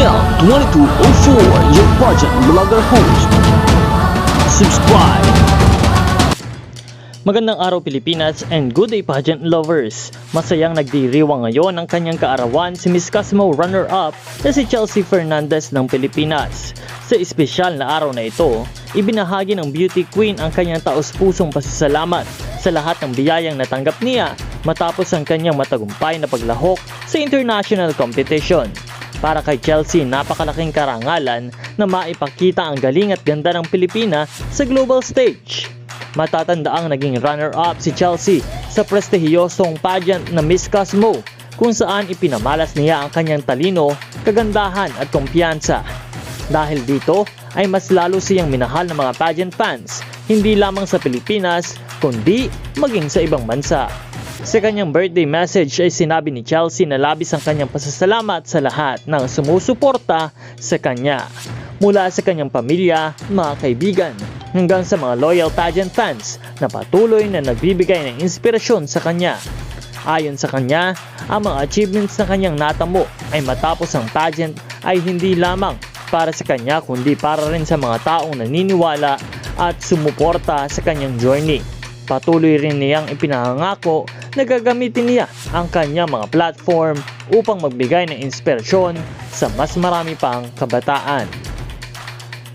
Mel 2204, your pageant vlogger host. Subscribe! Magandang araw Pilipinas and good day pageant lovers! Masayang nagdiriwang ngayon ang kanyang kaarawan si Miss Cosmo runner-up na si Chelsea Fernandez ng Pilipinas. Sa espesyal na araw na ito, ibinahagi ng beauty queen ang kanyang taos-pusong pasasalamat sa lahat ng biyayang natanggap niya matapos ang kanyang matagumpay na paglahok sa international competition. Para kay Chelsea, napakalaking karangalan na maipakita ang galing at ganda ng Pilipina sa global stage. Matatandaang naging runner-up si Chelsea sa prestihiyosong pageant na Miss Cosmo kung saan ipinamalas niya ang kanyang talino, kagandahan at kumpiyansa. Dahil dito ay mas lalo siyang minahal ng mga pageant fans, hindi lamang sa Pilipinas kundi maging sa ibang bansa. Sa kanyang birthday message ay sinabi ni Chelsea na labis ang kanyang pasasalamat sa lahat ng sumusuporta sa kanya. Mula sa kanyang pamilya, mga kaibigan, hanggang sa mga loyal pageant fans na patuloy na nagbibigay ng inspirasyon sa kanya. Ayon sa kanya, ang mga achievements na kanyang natamo ay matapos ang pageant ay hindi lamang para sa kanya kundi para rin sa mga taong naniniwala at sumuporta sa kanyang journey. Patuloy rin niyang ipinangako na gagamitin niya ang kanyang mga platform upang magbigay ng inspirasyon sa mas marami pang kabataan.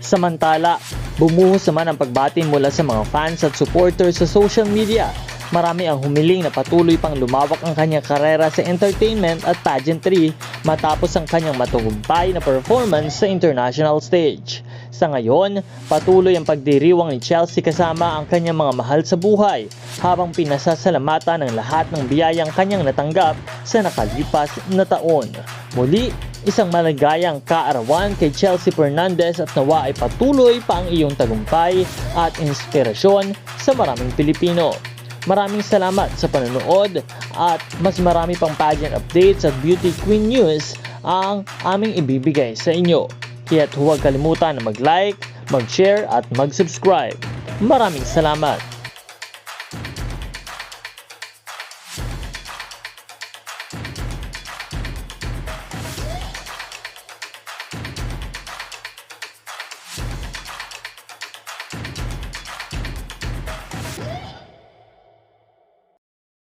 Samantala, bumuhos naman ang pagbati mula sa mga fans at supporters sa social media. Marami ang humiling na patuloy pang lumawak ang kanyang karera sa entertainment at pageantry matapos ang kanyang matagumpay na performance sa international stage. Sa ngayon, patuloy ang pagdiriwang ni Chelsea kasama ang kanyang mga mahal sa buhay habang pinasasalamatan ng lahat ng biyayang kanyang natanggap sa nakalipas na taon. Muli, isang maligayang kaarawan kay Chelsea Fernandez at nawa ay patuloy pa ang iyong tagumpay at inspirasyon sa maraming Pilipino. Maraming salamat sa panonood at mas marami pang pageant updates at beauty queen news ang aming ibibigay sa inyo. Kaya't huwag kalimutan na mag-like, mag-share at mag-subscribe. Maraming salamat!